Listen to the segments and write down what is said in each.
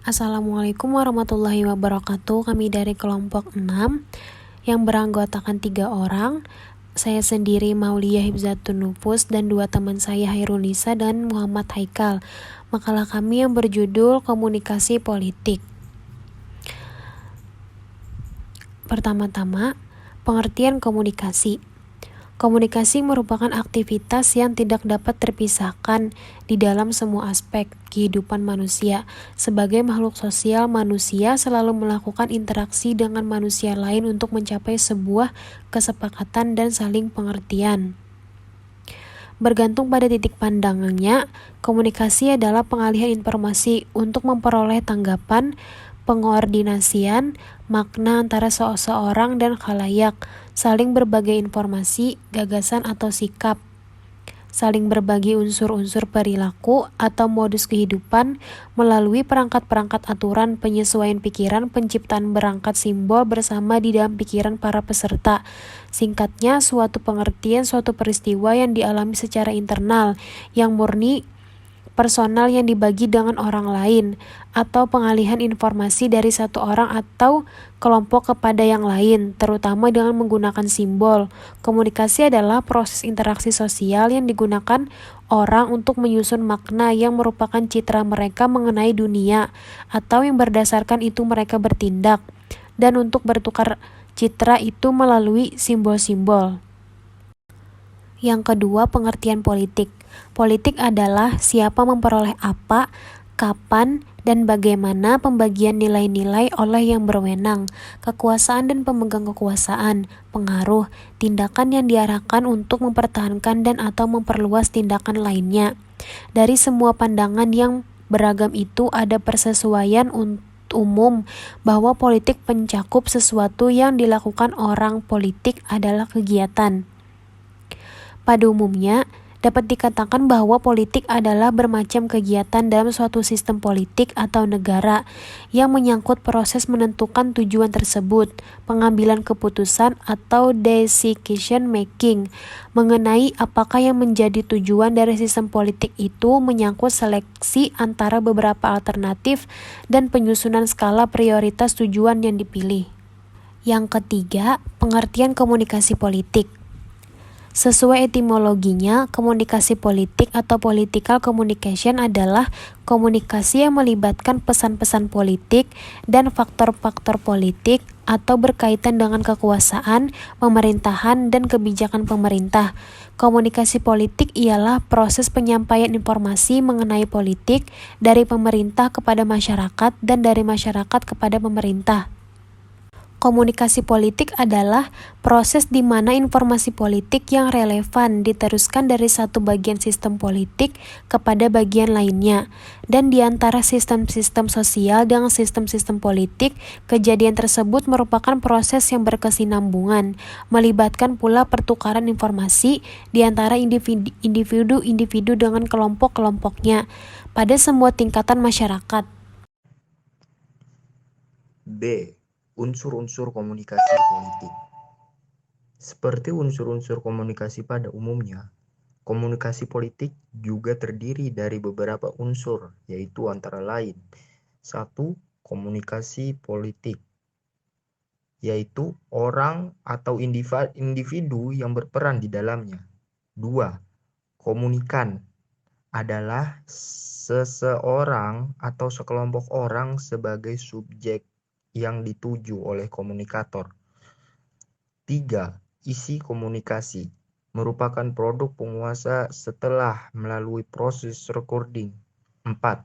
Assalamualaikum warahmatullahi wabarakatuh. Kami dari kelompok 6 yang beranggotakan 3 orang. Saya sendiri Maulia Hibzatun Nufus dan 2 teman saya Hairunisa dan Muhammad Haikal. Makalah kami yang berjudul Komunikasi Politik. Pertama-tama, pengertian komunikasi. Komunikasi merupakan aktivitas yang tidak dapat terpisahkan di dalam semua aspek kehidupan manusia. Sebagai makhluk sosial, manusia selalu melakukan interaksi dengan manusia lain untuk mencapai sebuah kesepakatan dan saling pengertian. Bergantung pada titik pandangannya, komunikasi adalah pengalihan informasi untuk memperoleh tanggapan, pengoordinasian, makna antara seseorang dan khalayak, saling berbagi informasi, gagasan atau sikap, saling berbagi unsur-unsur perilaku atau modus kehidupan melalui perangkat-perangkat aturan, penyesuaian pikiran, penciptaan berangkat simbol bersama di dalam pikiran para peserta. Singkatnya, suatu pengertian suatu peristiwa yang dialami secara internal, yang murni personal yang dibagi dengan orang lain, atau pengalihan informasi dari satu orang atau kelompok kepada yang lain, terutama dengan menggunakan simbol. Komunikasi adalah proses interaksi sosial yang digunakan orang untuk menyusun makna yang merupakan citra mereka mengenai dunia, atau yang berdasarkan itu mereka bertindak, dan untuk bertukar citra itu melalui simbol-simbol. Yang kedua, pengertian politik. Politik adalah siapa memperoleh apa, kapan, dan bagaimana pembagian nilai-nilai oleh yang berwenang, kekuasaan dan pemegang kekuasaan, pengaruh, tindakan yang diarahkan untuk mempertahankan dan atau memperluas tindakan lainnya. Dari semua pandangan yang beragam itu ada persesuaian umum bahwa politik mencakup sesuatu yang dilakukan orang. Politik adalah kegiatan. Pada umumnya, dapat dikatakan bahwa politik adalah bermacam kegiatan dalam suatu sistem politik atau negara yang menyangkut proses menentukan tujuan tersebut, pengambilan keputusan atau decision making mengenai apakah yang menjadi tujuan dari sistem politik itu, menyangkut seleksi antara beberapa alternatif dan penyusunan skala prioritas tujuan yang dipilih. Yang ketiga, pengertian komunikasi politik. Sesuai etimologinya, komunikasi politik atau political communication adalah komunikasi yang melibatkan pesan-pesan politik dan faktor-faktor politik atau berkaitan dengan kekuasaan, pemerintahan, dan kebijakan pemerintah. Komunikasi politik ialah proses penyampaian informasi mengenai politik dari pemerintah kepada masyarakat dan dari masyarakat kepada pemerintah. Komunikasi politik adalah proses di mana informasi politik yang relevan diteruskan dari satu bagian sistem politik kepada bagian lainnya, dan di antara sistem-sistem sosial dengan sistem-sistem politik. Kejadian tersebut merupakan proses yang berkesinambungan, melibatkan pula pertukaran informasi di antara individu-individu dengan kelompok-kelompoknya pada semua tingkatan masyarakat. B. Unsur-unsur komunikasi politik. Seperti unsur-unsur komunikasi pada umumnya, komunikasi politik juga terdiri dari beberapa unsur, yaitu antara lain: 1. Komunikasi politik, yaitu orang atau individu yang berperan di dalamnya. 2. Komunikan adalah seseorang atau sekelompok orang sebagai subjek yang dituju oleh komunikator. 3. Isi komunikasi merupakan produk penguasa setelah melalui proses recording. 4.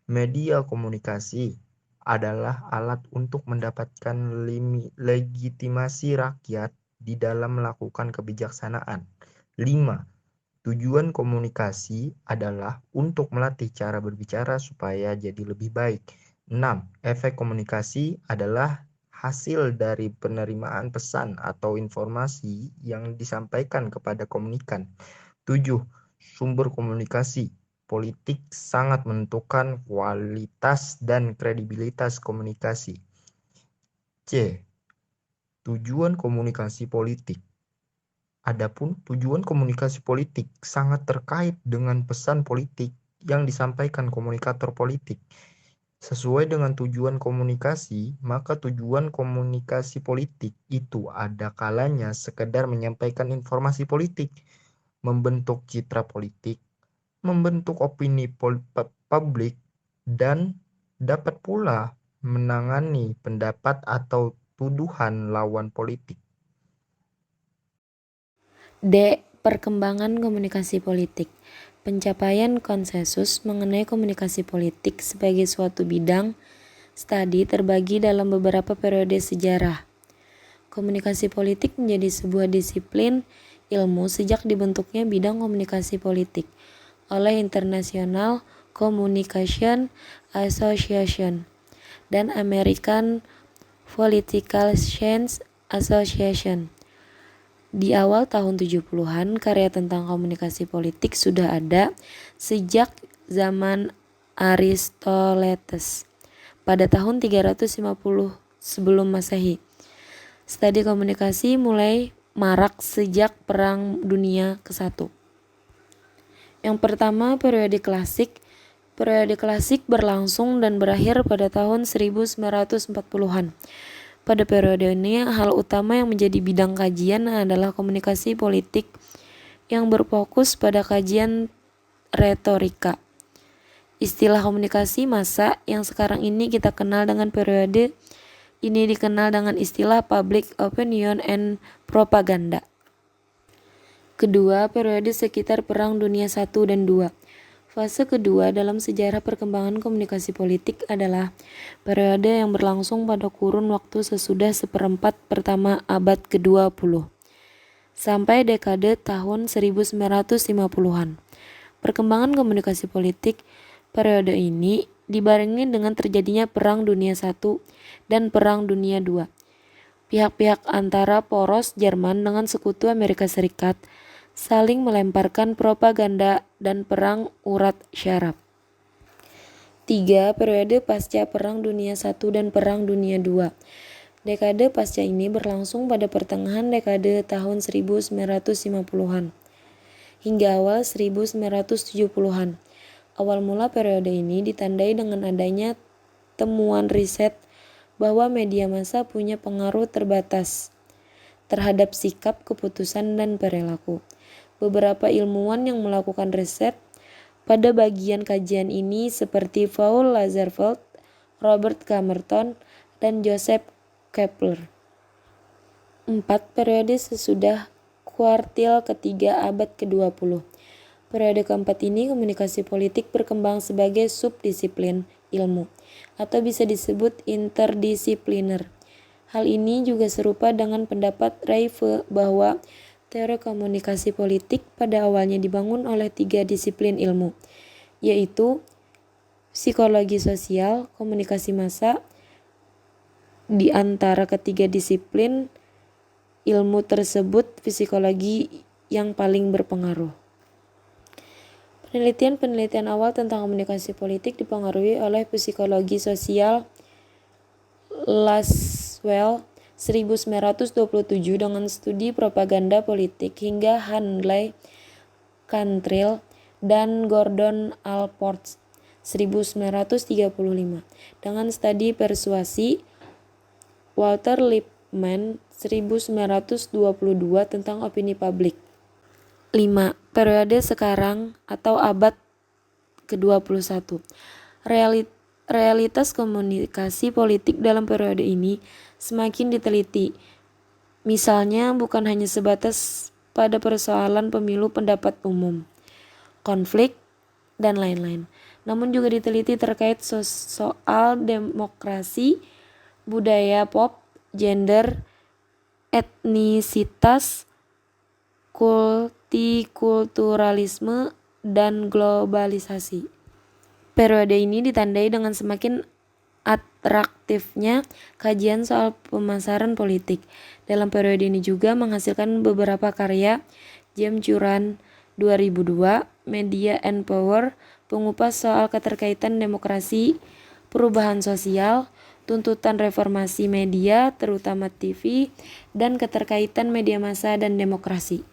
Media komunikasi adalah alat untuk mendapatkan legitimasi rakyat di dalam melakukan kebijaksanaan. 5. Tujuan komunikasi adalah untuk melatih cara berbicara supaya jadi lebih baik. 6. Efek komunikasi adalah hasil dari penerimaan pesan atau informasi yang disampaikan kepada komunikan. 7. Sumber komunikasi politik sangat menentukan kualitas dan kredibilitas komunikasi. C. Tujuan komunikasi politik. Adapun tujuan komunikasi politik sangat terkait dengan pesan politik yang disampaikan komunikator politik. Sesuai dengan tujuan komunikasi, maka tujuan komunikasi politik itu ada kalanya sekedar menyampaikan informasi politik, membentuk citra politik, membentuk opini publik, dan dapat pula menangani pendapat atau tuduhan lawan politik. D. Perkembangan komunikasi politik. Pencapaian konsensus mengenai komunikasi politik sebagai suatu bidang studi terbagi dalam beberapa periode sejarah. Komunikasi politik menjadi sebuah disiplin ilmu sejak dibentuknya bidang komunikasi politik oleh International Communication Association dan American Political Science Association. Di awal tahun 70-an, karya tentang komunikasi politik sudah ada sejak zaman Aristoteles pada tahun 350 sebelum Masehi. Studi komunikasi mulai marak sejak Perang Dunia ke-1. Yang pertama, periode klasik. Periode klasik berlangsung dan berakhir pada tahun 1940-an. Pada periode ini, hal utama yang menjadi bidang kajian adalah komunikasi politik yang berfokus pada kajian retorika. Istilah komunikasi massa yang sekarang ini kita kenal dengan periode ini dikenal dengan istilah public opinion and propaganda. Kedua, periode sekitar Perang Dunia I dan II. Fase kedua dalam sejarah perkembangan komunikasi politik adalah periode yang berlangsung pada kurun waktu sesudah seperempat pertama abad ke-20 sampai dekade tahun 1950-an. Perkembangan komunikasi politik periode ini dibarengi dengan terjadinya Perang Dunia I dan Perang Dunia II. Pihak-pihak antara poros Jerman dengan sekutu Amerika Serikat saling melemparkan propaganda dan perang urat syarab. 3. Periode pasca Perang Dunia I dan Perang Dunia II. Dekade pasca ini berlangsung pada pertengahan dekade tahun 1950-an hingga awal 1970-an. Awal mula periode ini ditandai dengan adanya temuan riset bahwa media massa punya pengaruh terbatas terhadap sikap, keputusan, dan perilaku. Beberapa ilmuwan yang melakukan riset pada bagian kajian ini seperti Paul Lazarsfeld, Robert Camerton, dan Joseph Kepler. 4. Periode sesudah kuartil ketiga abad ke-20. Periode keempat ini komunikasi politik berkembang sebagai subdisiplin ilmu atau bisa disebut interdisipliner. Hal ini juga serupa dengan pendapat Raife bahwa teori komunikasi politik pada awalnya dibangun oleh 3 disiplin ilmu, yaitu psikologi sosial, komunikasi massa. Di antara ketiga disiplin ilmu tersebut, psikologi yang paling berpengaruh. Penelitian awal tentang komunikasi politik dipengaruhi oleh psikologi sosial Laswell 1927 dengan studi propaganda politik hingga Handley, Cantrill, dan Gordon Allport 1935 dengan studi persuasi Walter Lippmann 1922 tentang opini publik. 5. Periode sekarang atau abad ke-21. Realitas komunikasi politik dalam periode ini semakin diteliti. Misalnya bukan hanya sebatas pada persoalan pemilu pendapat umum, konflik, dan lain-lain. Namun juga diteliti terkait soal demokrasi, budaya pop, gender, etnisitas, multikulturalisme, dan globalisasi. Periode ini ditandai dengan semakin atraktifnya kajian soal pemasaran politik. Dalam periode ini juga menghasilkan beberapa karya James Curran 2002, Media and Power, pengupas soal keterkaitan demokrasi, perubahan sosial, tuntutan reformasi media, terutama TV, dan keterkaitan media massa dan demokrasi.